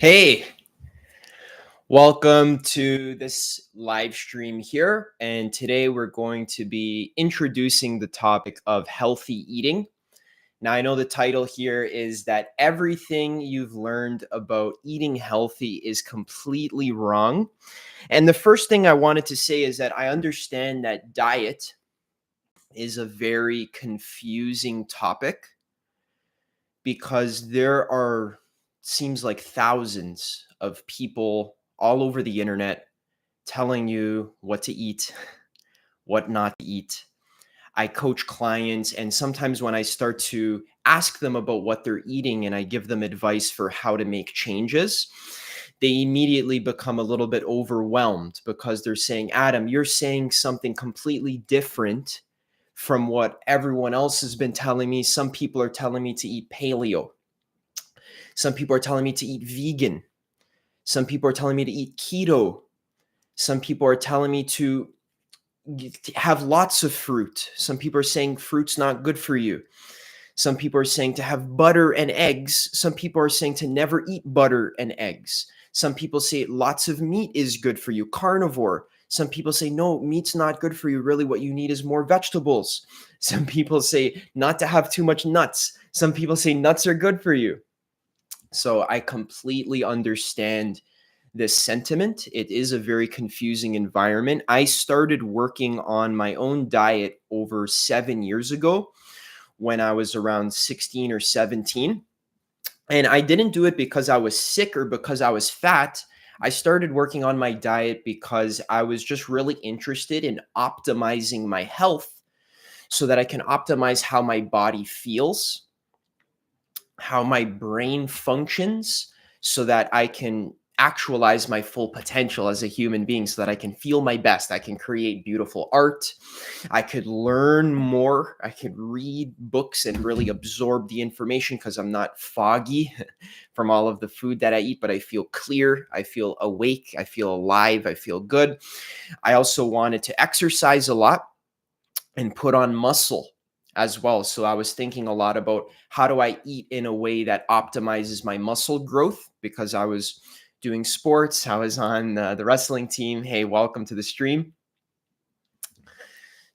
Hey, welcome to this live stream here. And today we're going to be introducing the topic of healthy eating. Now, I know the title here is that everything you've learned about eating healthy is completely wrong. And the first thing I wanted to say is that I understand that diet is a very confusing topic because there are seems like thousands of people all over the internet telling you what to eat, what not to eat. I coach clients, and sometimes when I start to ask them about what they're eating and I give them advice for how to make changes, they immediately become a little bit overwhelmed because they're saying, Adam, you're saying something completely different from what everyone else has been telling me. Some people are telling me to eat paleo. Some people are telling me to eat vegan. Some people are telling me to eat keto. Some people are telling me to have lots of fruit. Some people are saying fruit's not good for you. Some people are saying to have butter and eggs. Some people are saying to never eat butter and eggs. Some people say lots of meat is good for you, carnivore. Some people say, no, meat's not good for you. Really, what you need is more vegetables. Some people say not to have too much nuts. Some people say nuts are good for you. So I completely understand this sentiment. It is a very confusing environment. I started working on my own diet over 7 years ago when I was around 16 or 17. And I didn't do it because I was sick or because I was fat. I started working on my diet because I was just really interested in optimizing my health so that I can optimize how my body feels, how my brain functions, so that I can actualize my full potential as a human being, so that I can feel my best. I can create beautiful art. I could learn more. I could read books and really absorb the information because I'm not foggy from all of the food that I eat, but I feel clear. I feel awake. I feel alive. I feel good. I also wanted to exercise a lot and put on muscle as well. So I was thinking a lot about how do I eat in a way that optimizes my muscle growth because I was doing sports. I was on the wrestling team. Hey, welcome to the stream.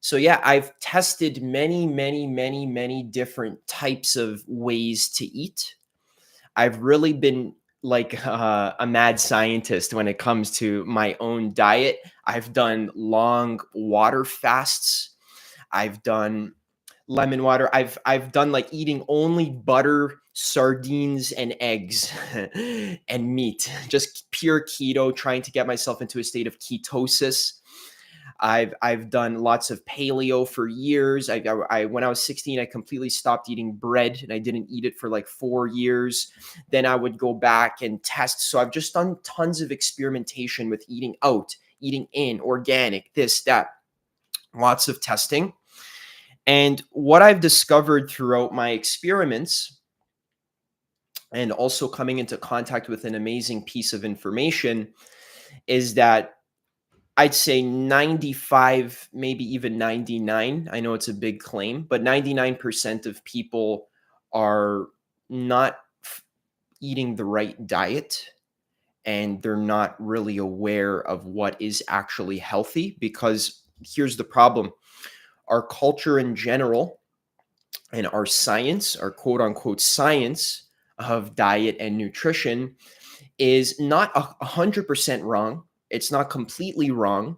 So yeah, I've tested many different types of ways to eat. I've really been like a mad scientist when it comes to my own diet. I've done long water fasts. I've done lemon water. I've done like eating only butter, sardines, and eggs and meat. Just pure keto, trying to get myself into a state of ketosis. I've done lots of paleo for years. I when I was 16, I completely stopped eating bread and I didn't eat it for like 4 years. Then I would go back and test. So I've just done tons of experimentation with eating out, eating in, organic, this, that, lots of testing. And what I've discovered throughout my experiments and also coming into contact with an amazing piece of information is that I'd say 95, maybe even 99. I know it's a big claim, but 99% of people are not eating the right diet and they're not really aware of what is actually healthy because here's the problem. Our culture in general and our science, our quote unquote science of diet and nutrition is not 100% wrong. It's not completely wrong,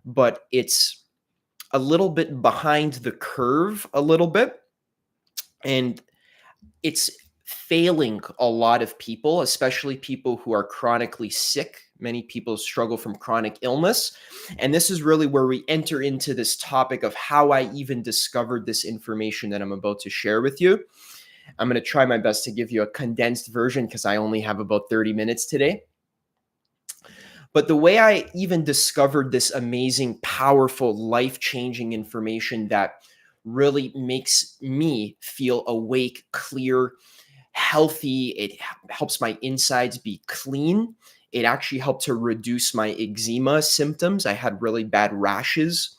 but it's a little bit behind the curve a little bit. And it's failing a lot of people, especially people who are chronically sick. Many people struggle from chronic illness. And this is really where we enter into this topic of how I even discovered this information that I'm about to share with you. I'm going to try my best to give you a condensed version because I only have about 30 minutes today. But the way I even discovered this amazing, powerful, life changing information that really makes me feel awake, clear, healthy, it helps my insides be clean. It actually helped to reduce my eczema symptoms. I had really bad rashes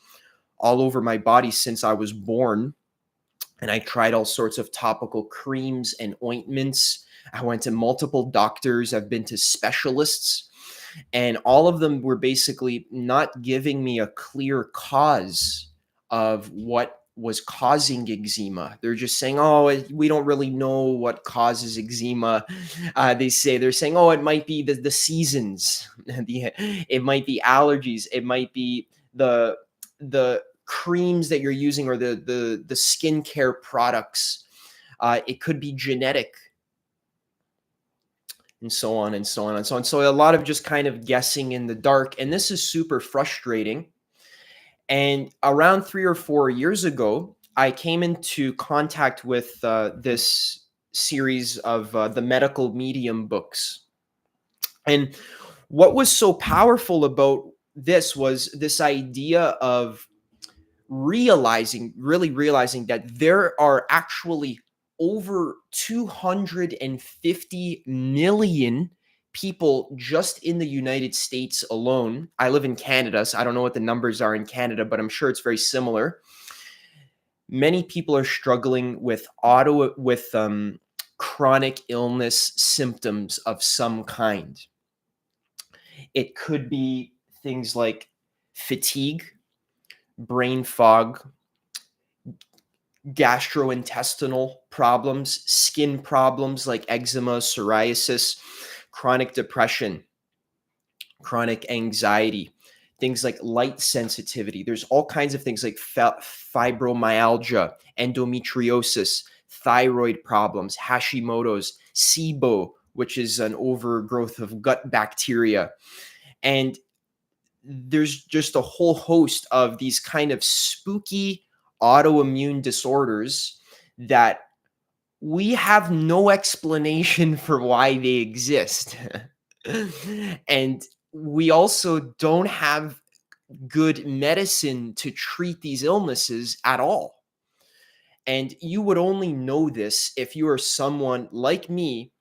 all over my body since I was born. And I tried all sorts of topical creams and ointments. I went to multiple doctors. I've been to specialists, and all of them were basically not giving me a clear cause of what was causing eczema. They're just saying, "Oh, we don't really know what causes eczema." They're saying, "Oh, it might be the seasons. It might be allergies. It might be the creams that you're using, or the skincare products. It could be genetic." And so on and so on and so on. So a lot of just kind of guessing in the dark. And this is super frustrating. And around 3 or 4 years ago, I came into contact with this series of the medical medium books. And what was so powerful about this was this idea of really realizing that there are actually over 250 million people just in the United States alone. I live in Canada, so I don't know what the numbers are in Canada, but I'm sure it's very similar. Many people are struggling with chronic illness symptoms of some kind. It could be things like fatigue, brain fog, gastrointestinal problems, skin problems like eczema, psoriasis, chronic depression, chronic anxiety, things like light sensitivity. There's all kinds of things like fibromyalgia, endometriosis, thyroid problems, Hashimoto's, SIBO, which is an overgrowth of gut bacteria. And there's just a whole host of these kind of spooky autoimmune disorders that we have no explanation for why they exist. And we also don't have good medicine to treat these illnesses at all. And you would only know this if you are someone like me.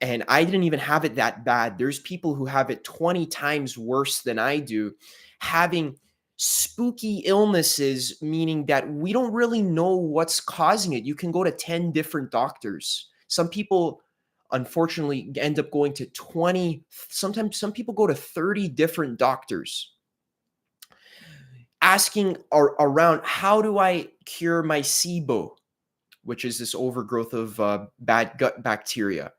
And I didn't even have it that bad. There's people who have it 20 times worse than I do, having spooky illnesses, meaning that we don't really know what's causing it. You can go to 10 different doctors. Some people, unfortunately, end up going to 20. Sometimes some people go to 30 different doctors asking around, how do I cure my SIBO, which is this overgrowth of bad gut bacteria?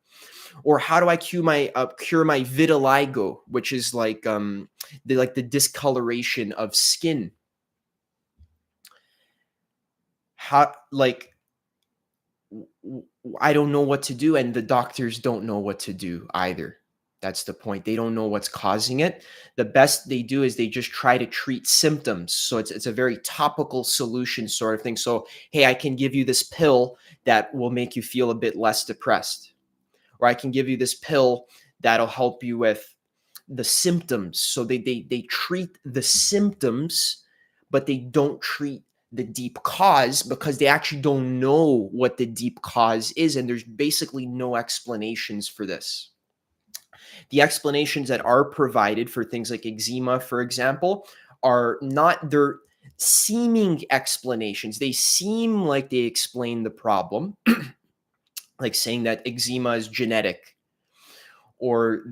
Or how do I cure my vitiligo, which is like the discoloration of skin? How, like, I don't know what to do, and the doctors don't know what to do either. That's the point. They don't know what's causing it. The best they do is they just try to treat symptoms. So it's a very topical solution sort of thing. So, hey, I can give you this pill that will make you feel a bit less depressed. Or I can give you this pill that'll help you with the symptoms. So they treat the symptoms, but they don't treat the deep cause, because they actually don't know what the deep cause is. And there's basically no explanations for this. The explanations that are provided for things like eczema, for example, they're seeming explanations. They seem like they explain the problem, like saying that eczema is genetic, or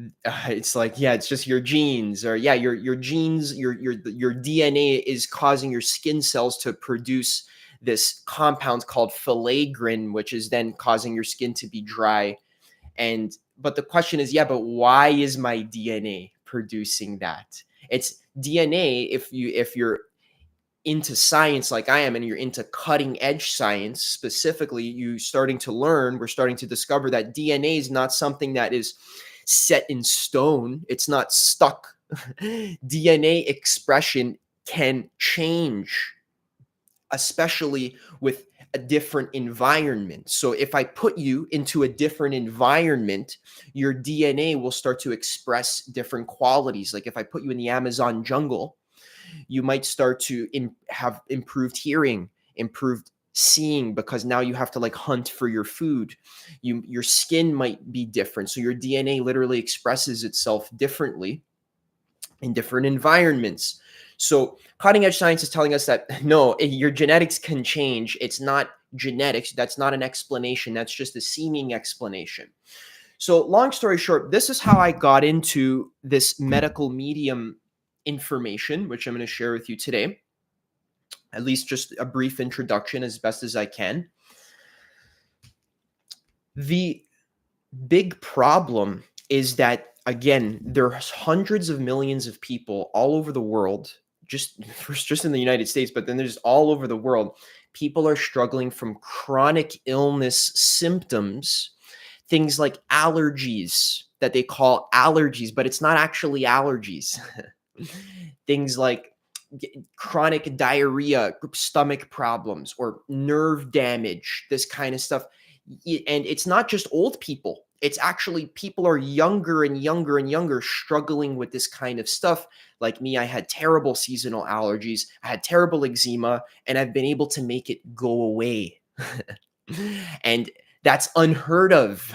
it's like, yeah, it's just your genes, or yeah, your genes, your DNA is causing your skin cells to produce this compound called filaggrin, which is then causing your skin to be dry. But the question is, yeah, but why is my DNA producing that? It's DNA. If you're into science like I am, and you're into cutting edge science specifically, we're starting to discover that DNA is not something that is set in stone. It's not stuck. DNA expression can change, especially with a different environment. So if I put you into a different environment, your DNA will start to express different qualities. Like if I put you in the Amazon jungle, you might start to have improved hearing, improved seeing, because now you have to like hunt for your food. Your skin might be different. So your DNA literally expresses itself differently in different environments. So cutting edge science is telling us that no, your genetics can change. It's not genetics. That's not an explanation. That's just a seeming explanation. So, long story short, this is how I got into this medical medium information, which I'm going to share with you today. At least just a brief introduction as best as I can. The big problem is that, again, there's hundreds of millions of people all over the world, just in the United States, but then there's all over the world. People are struggling from chronic illness symptoms, things like allergies that they call allergies, but it's not actually allergies. Things like chronic diarrhea, stomach problems, or nerve damage, this kind of stuff. And it's not just old people. It's actually people are younger and younger and younger struggling with this kind of stuff. Like me, I had terrible seasonal allergies. I had terrible eczema, and I've been able to make it go away. And that's unheard of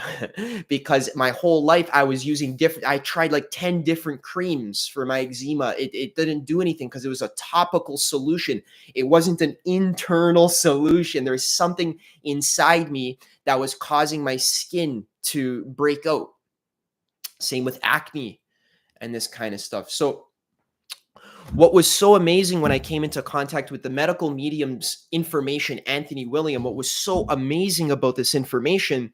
because my whole life I was using I tried like 10 different creams for my eczema. It didn't do anything because it was a topical solution. It wasn't an internal solution. There's something inside me that was causing my skin to break out. Same with acne and this kind of stuff. So what was so amazing when I came into contact with the medical medium's information, Anthony William, what was so amazing about this information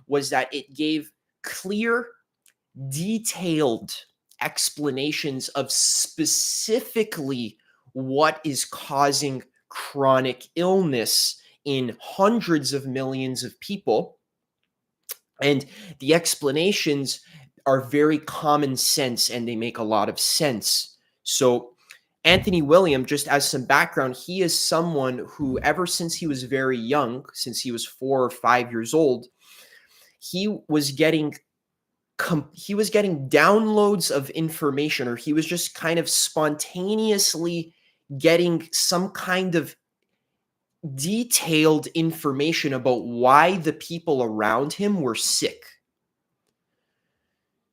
was that it gave clear, detailed explanations of specifically what is causing chronic illness in hundreds of millions of people. And the explanations are very common sense and they make a lot of sense. So Anthony William, just as some background, he is someone who ever since he was very young, since he was 4 or 5 years old, he was getting downloads of information, or he was just kind of spontaneously getting some kind of detailed information about why the people around him were sick.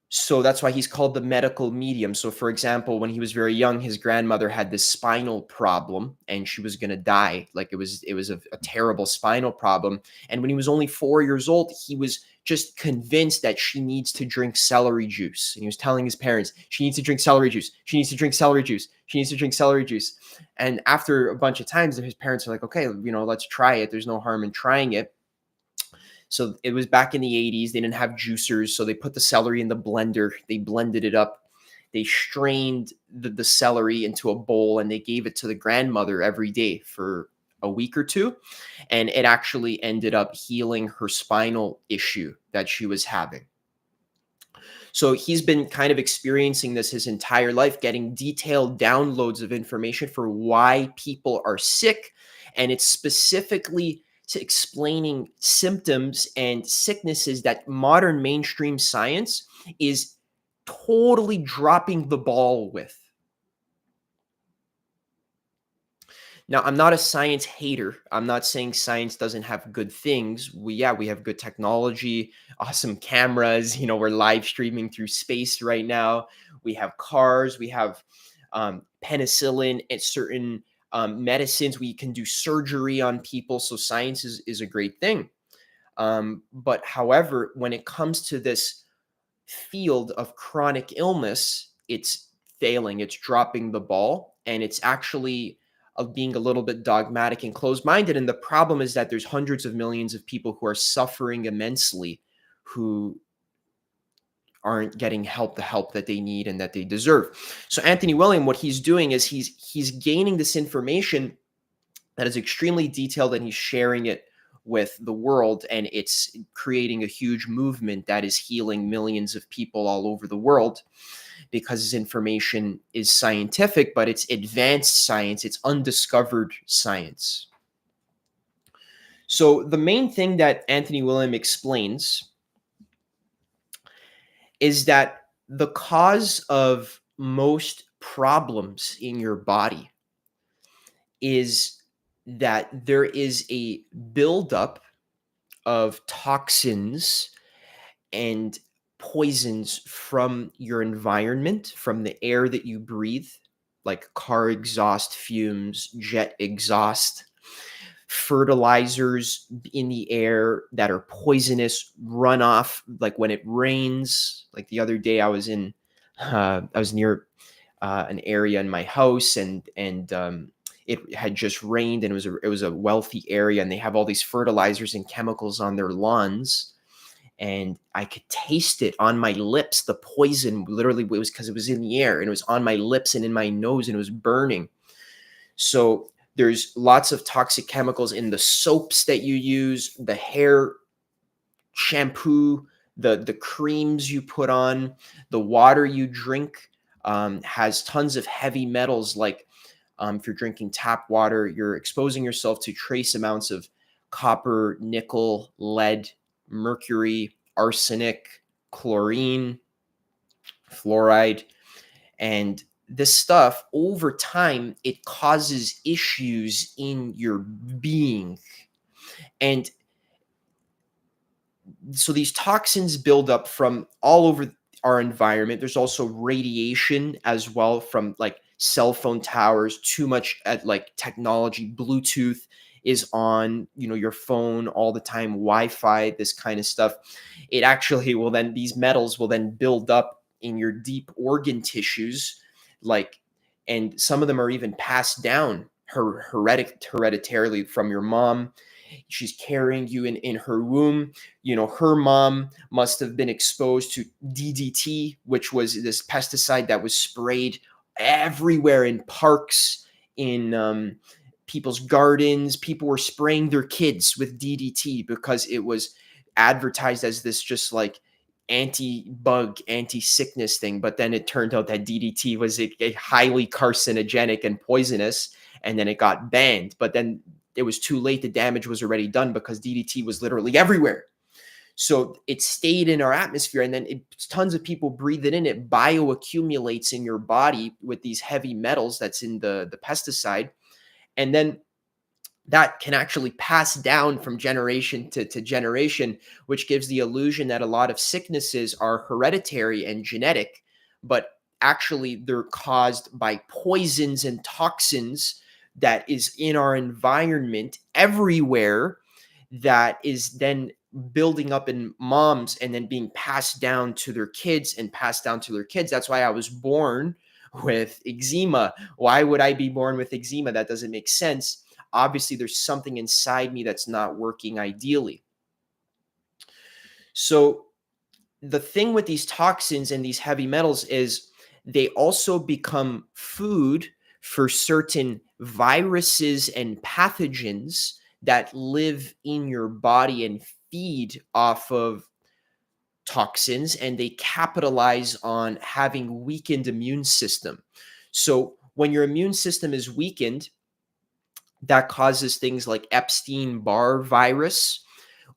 So that's why he's called the medical medium. So for example, when he was very young, his grandmother had this spinal problem and she was going to die. Like it was a terrible spinal problem. And when he was only 4 years old, he was just convinced that she needs to drink celery juice. And he was telling his parents, she needs to drink celery juice. She needs to drink celery juice. She needs to drink celery juice. And after a bunch of times, his parents are like, okay, let's try it. There's no harm in trying it. So it was back in the 80s. They didn't have juicers. So they put the celery in the blender. They blended it up. They strained the celery into a bowl and they gave it to the grandmother every day for a week or two. And it actually ended up healing her spinal issue that she was having. So he's been kind of experiencing this his entire life, getting detailed downloads of information for why people are sick. And it's specifically to explaining symptoms and sicknesses that modern mainstream science is totally dropping the ball with. Now, I'm not a science hater. I'm not saying science doesn't have good things. We have good technology, awesome cameras. We're live streaming through space right now. We have cars. We have penicillin and certain medicines. We can do surgery on people. So science is a great thing. But however, when it comes to this field of chronic illness, it's failing. It's dropping the ball, and it's actually being a little bit dogmatic and closed-minded. And the problem is that there's hundreds of millions of people who are suffering immensely, who aren't getting the help that they need and that they deserve. So Anthony William, what he's doing is he's gaining this information that is extremely detailed and he's sharing it with the world, and it's creating a huge movement that is healing millions of people all over the world because his information is scientific, but it's advanced science, it's undiscovered science. So the main thing that Anthony William explains is that the cause of most problems in your body is that there is a buildup of toxins and poisons from your environment, from the air that you breathe, like car exhaust fumes, jet exhaust, fertilizers in the air that are poisonous, runoff, like when it rains. Like the other day, I was near an area in my house, and it had just rained, and it was a wealthy area, and they have all these fertilizers and chemicals on their lawns, and I could taste it on my lips. The poison, literally, it was because it was in the air, and it was on my lips and in my nose, and it was burning. So there's lots of toxic chemicals in the soaps that you use, the hair shampoo, the creams you put on, the water you drink has tons of heavy metals. Like if you're drinking tap water, you're exposing yourself to trace amounts of copper, nickel, lead, mercury, arsenic, chlorine, fluoride. And this stuff over time, it causes issues in your being. And so these toxins build up from all over our environment. There's also radiation as well from like cell phone towers, too much at like technology, Bluetooth is on, your phone all the time, Wi-Fi, this kind of stuff. It actually will then, these metals will then build up in your deep organ tissues, like, and some of them are even passed down hereditarily from your mom. She's carrying you in her womb. Her mom must have been exposed to DDT, which was this pesticide that was sprayed everywhere in parks, in people's gardens. People were spraying their kids with DDT because it was advertised as this just like anti-bug, anti-sickness thing. But then it turned out that DDT was a highly carcinogenic and poisonous, and then it got banned. But then it was too late. The damage was already done because DDT was literally everywhere. So it stayed in our atmosphere, and then tons of people breathe it in. It bioaccumulates in your body with these heavy metals that's in the pesticide. And then that can actually pass down from generation to generation, which gives the illusion that a lot of sicknesses are hereditary and genetic, but actually they're caused by poisons and toxins that is in our environment everywhere, that is then building up in moms and then being passed down to their kids and passed down to their kids. That's why I was born with eczema. Why would I be born with eczema? That doesn't make sense. Obviously, there's something inside me that's not working ideally. So the thing with these toxins and these heavy metals is they also become food for certain viruses and pathogens that live in your body and feed off of toxins, and they capitalize on having weakened immune system. So when your immune system is weakened, that causes things like Epstein-Barr virus,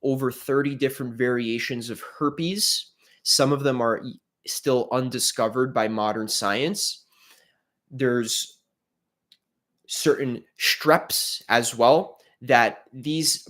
over 30 different variations of herpes. Some of them are still undiscovered by modern science. There's certain streps as well, that these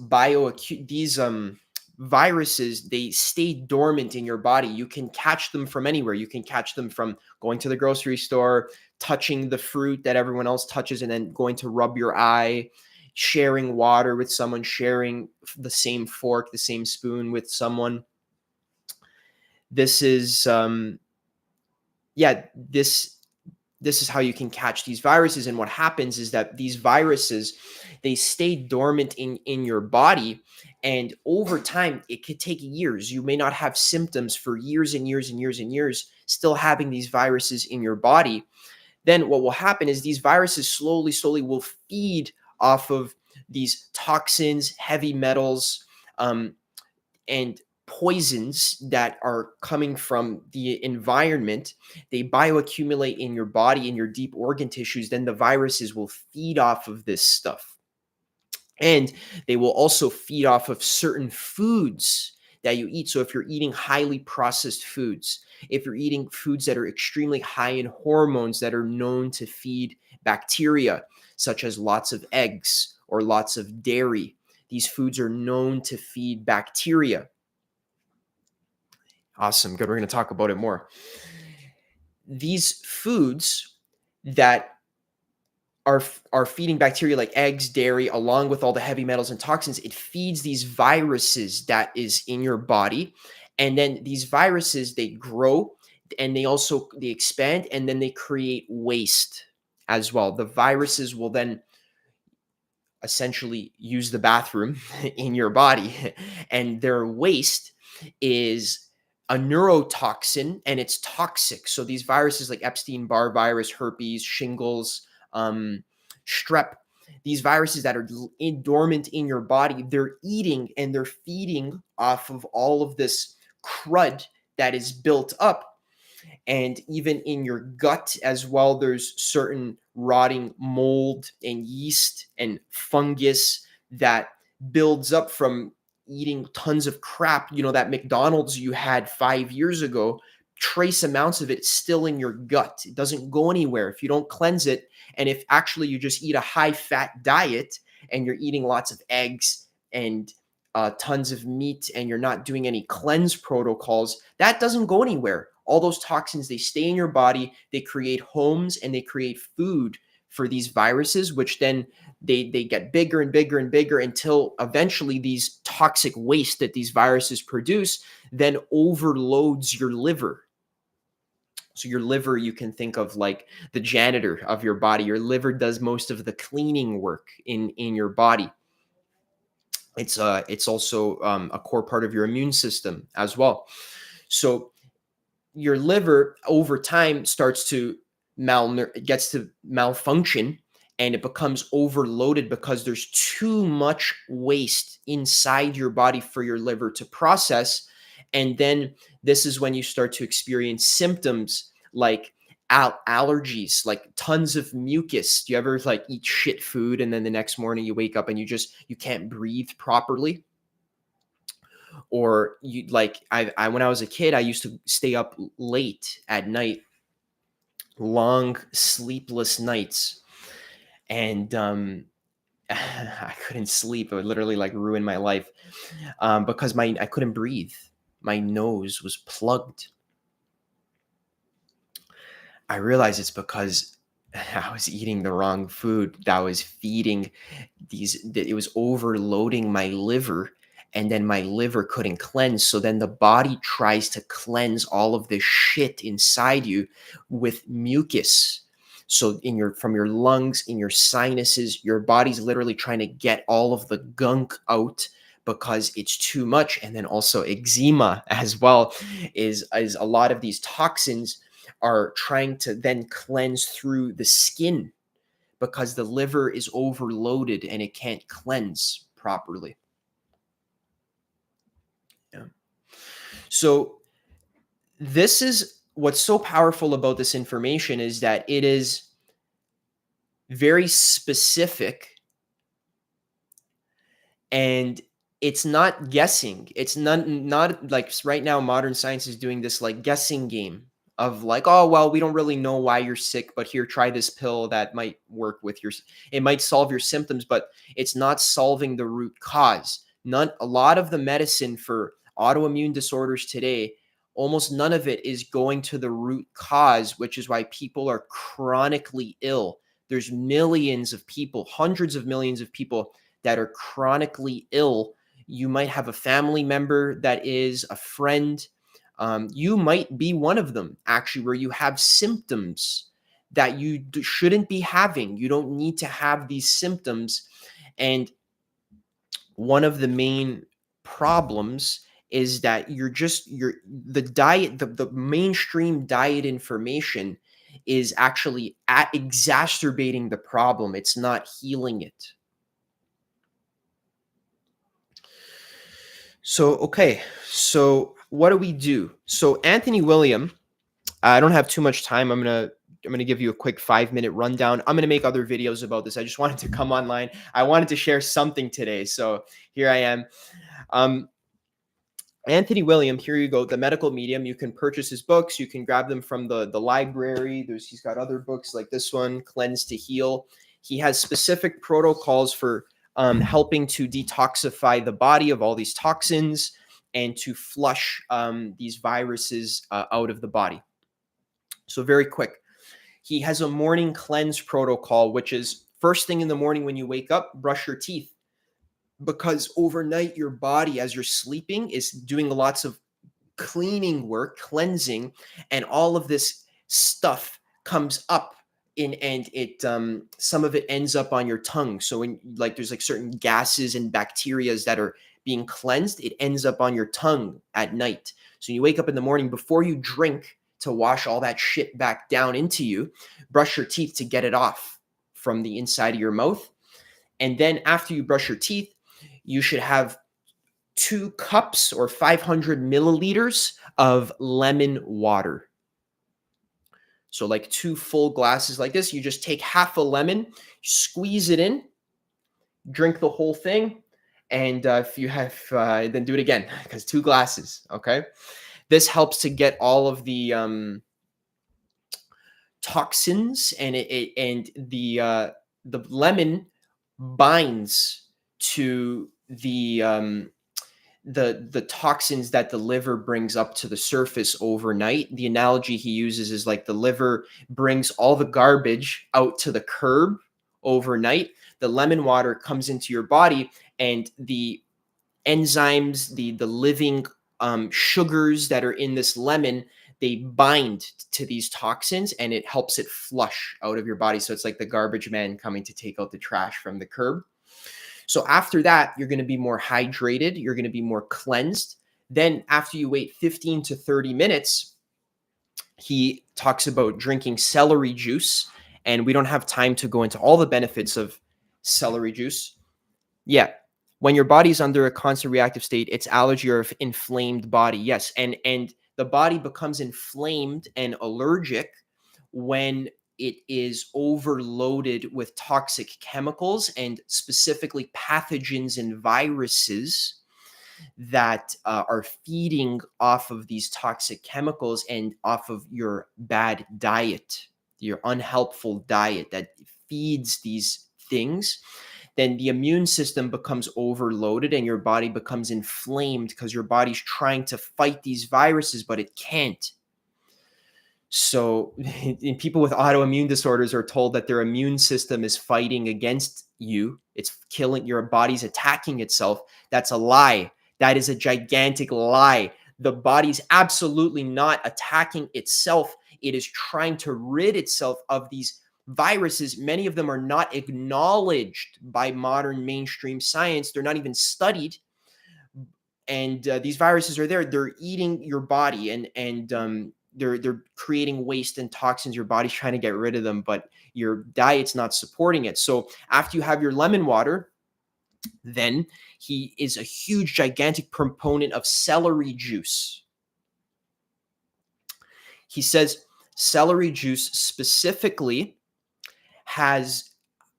viruses, they stay dormant in your body. You can catch them from anywhere. You can catch them from going to the grocery store, touching the fruit that everyone else touches, and then going to rub your eye, sharing water with someone, sharing the same fork, the same spoon with someone. This is this is how you can catch these viruses. And what happens is that these viruses, they stay dormant in your body, and over time it could take years. You may not have symptoms for years and years and years and years, still having these viruses in your body. Then what will happen is these viruses slowly will feed off of these toxins, heavy metals, and poisons that are coming from the environment. They bioaccumulate in your body, in your deep organ tissues. Then the viruses will feed off of this stuff. And they will also feed off of certain foods that you eat. So if you're eating highly processed foods, if you're eating foods that are extremely high in hormones that are known to feed bacteria, such as lots of eggs or lots of dairy, these foods are known to feed bacteria. Awesome. Good. We're going to talk about it more. These foods that are feeding bacteria like eggs, dairy, along with all the heavy metals and toxins. It feeds these viruses that is in your body, and then these viruses, they grow, and they expand, and then they create waste as well. The viruses will then essentially use the bathroom in your body, and their waste is a neurotoxin, and it's toxic. So these viruses like Epstein-Barr virus, herpes, shingles, strep, these viruses that are dormant in your body, they're eating and they're feeding off of all of this crud that is built up. And even in your gut as well, there's certain rotting mold and yeast and fungus that builds up from eating tons of crap. You know, that McDonald's you had 5 years ago, trace amounts of it still in your gut. It doesn't go anywhere if you don't cleanse it. And if actually you just eat a high fat diet and you're eating lots of eggs and tons of meat, and you're not doing any cleanse protocols, that doesn't go anywhere. All those toxins, they stay in your body, they create homes, and they create food for these viruses, which then they get bigger and bigger and bigger until eventually these toxic waste that these viruses produce then overloads your liver. So your liver, you can think of like the janitor of your body. Your liver does most of the cleaning work in your body. It's also a core part of your immune system as well. So your liver over time starts to gets to malfunction, and it becomes overloaded because there's too much waste inside your body for your liver to process. And then this is when you start to experience symptoms like allergies, like tons of mucus. Do you ever like eat shit food and then the next morning you wake up and you can't breathe properly? Or you like I when I was a kid, I used to stay up late at night, long sleepless nights, and I couldn't sleep. It would literally like ruin my life, because I couldn't breathe. My nose was plugged. I realized it's because I was eating the wrong food that was feeding it was overloading my liver, and then my liver couldn't cleanse. So then the body tries to cleanse all of this shit inside you with mucus. So from your lungs, in your sinuses, your body's literally trying to get all of the gunk out because it's too much. And then also eczema as well is a lot of these toxins are trying to then cleanse through the skin because the liver is overloaded and it can't cleanse properly. Yeah. So this is what's so powerful about this information, is that it is very specific, and it's not guessing. It's not like right now modern science is doing this like guessing game of like, oh, well, we don't really know why you're sick, but here, try this pill that might work with it might solve your symptoms, but it's not solving the root cause. A lot of the medicine for autoimmune disorders today, almost none of it is going to the root cause, which is why people are chronically ill. There's millions of people, hundreds of millions of people that are chronically ill. You might have a family member that is a friend. You might be one of them, actually, where you have symptoms that you shouldn't be having. You don't need to have these symptoms. And one of the main problems is that the diet, the mainstream diet information is actually exacerbating the problem. It's not healing it. So, okay. So what do we do? So Anthony William, I don't have too much time. I'm gonna give you a quick 5-minute rundown. I'm gonna make other videos about this. I just wanted to come online. I wanted to share something today, so here I am. Anthony William, here you go. The Medical Medium. You can purchase his books. You can grab them from the library. He's got other books like this one, Cleanse to Heal. He has specific protocols for helping to detoxify the body of all these toxins and to flush these viruses out of the body. So very quick. He has a morning cleanse protocol, which is first thing in the morning when you wake up, brush your teeth. Because overnight, your body, as you're sleeping, is doing lots of cleaning work, cleansing, and all of this stuff comes up in, and it some of it ends up on your tongue. So when like there's like certain gases and bacterias that are being cleansed, it ends up on your tongue at night. So you wake up in the morning before you drink to wash all that shit back down into you, brush your teeth to get it off from the inside of your mouth. And then after you brush your teeth, you should have 2 cups or 500 milliliters of lemon water. So like 2 full glasses like this, you just take half a lemon, squeeze it in, drink the whole thing. And if you have, then do it again because 2 glasses. Okay. This helps to get all of the toxins, and the lemon binds to the toxins that the liver brings up to the surface overnight. The analogy he uses is like the liver brings all the garbage out to the curb overnight. The lemon water comes into your body, and the enzymes, the living sugars that are in this lemon, they bind to these toxins, and it helps it flush out of your body. So it's like the garbage man coming to take out the trash from the curb. So after that, you're going to be more hydrated. You're going to be more cleansed. Then after you wait 15 to 30 minutes, he talks about drinking celery juice. And we don't have time to go into all the benefits of celery juice. Yeah. When your body's under a constant reactive state, it's allergy or inflamed body. Yes. And the body becomes inflamed and allergic when it is overloaded with toxic chemicals, and specifically pathogens and viruses that are feeding off of these toxic chemicals and off of your bad diet, your unhelpful diet that feeds these things. Then the immune system becomes overloaded and your body becomes inflamed because your body's trying to fight these viruses, but it can't. So people with autoimmune disorders are told that their immune system is fighting against you. It's killing, your body's attacking itself. That's a lie. That is a gigantic lie. The body's absolutely not attacking itself. It is trying to rid itself of these viruses. Many of them are not acknowledged by modern mainstream science. They're not even studied. And these viruses are there. They're eating your body, and they're creating waste and toxins. Your body's trying to get rid of them, but your diet's not supporting it. So after you have your lemon water, then he is a huge, gigantic proponent of celery juice. He says celery juice specifically has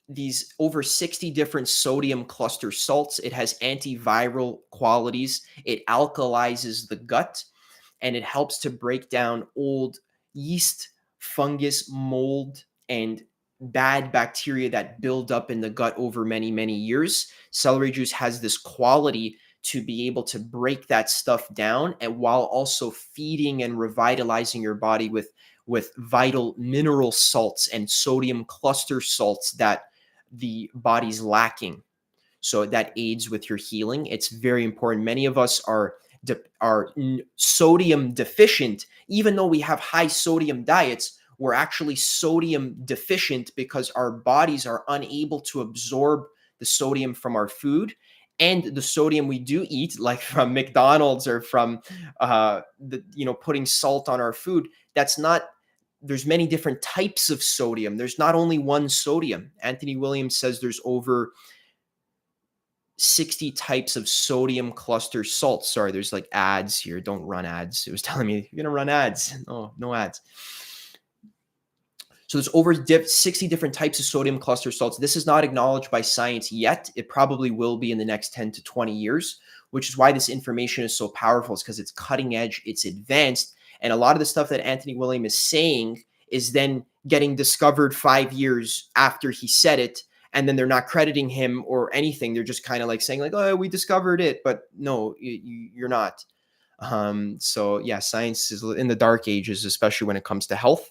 these over 60 different sodium cluster salts. It has antiviral qualities. It alkalizes the gut, and it helps to break down old yeast, fungus, mold, and bad bacteria that build up in the gut over many, many years. Celery juice has this quality to be able to break that stuff down, and while also feeding and revitalizing your body with vital mineral salts and sodium cluster salts that the body's lacking. So that aids with your healing. It's very important. Many of us are sodium deficient. Even though we have high sodium diets, we're actually sodium deficient because our bodies are unable to absorb the sodium from our food. And the sodium we do eat, like from McDonald's or from putting salt on our food, there's many different types of sodium. There's not only one sodium. Anthony Williams says there's over 60 types of sodium cluster salts. Sorry, there's like ads here. Don't run ads. It was telling me you're going to run ads. Oh, no ads. So there's over 60 different types of sodium cluster salts. This is not acknowledged by science yet. It probably will be in the next 10 to 20 years, which is why this information is so powerful. It's because it's cutting edge, it's advanced. And a lot of the stuff that Anthony William is saying is then getting discovered 5 years after he said it. And then they're not crediting him or anything. They're just kind of like saying like, oh, we discovered it. But no, you're not. So yeah, science is in the dark ages, especially when it comes to health.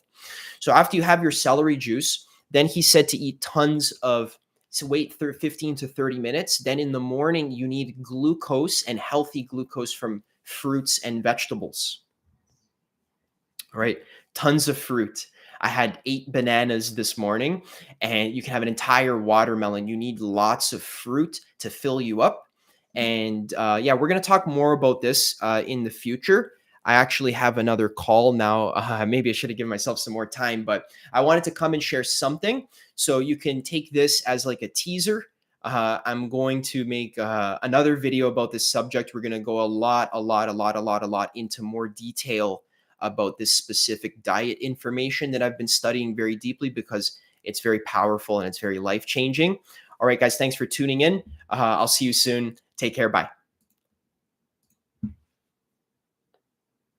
So after you have your celery juice, then he said to eat tons of, to wait 15 to 30 minutes. Then in the morning, you need glucose and healthy glucose from fruits and vegetables. All right. Tons of fruit. I had 8 bananas this morning, and you can have an entire watermelon. You need lots of fruit to fill you up. And yeah, we're going to talk more about this in the future. I actually have another call now. Maybe I should have given myself some more time, but I wanted to come and share something so you can take this as like a teaser. I'm going to make another video about this subject. We're going to go a lot into more detail about this specific diet information that I've been studying very deeply because it's very powerful and it's very life changing. All right, guys, thanks for tuning in. I'll see you soon. Take care. Bye.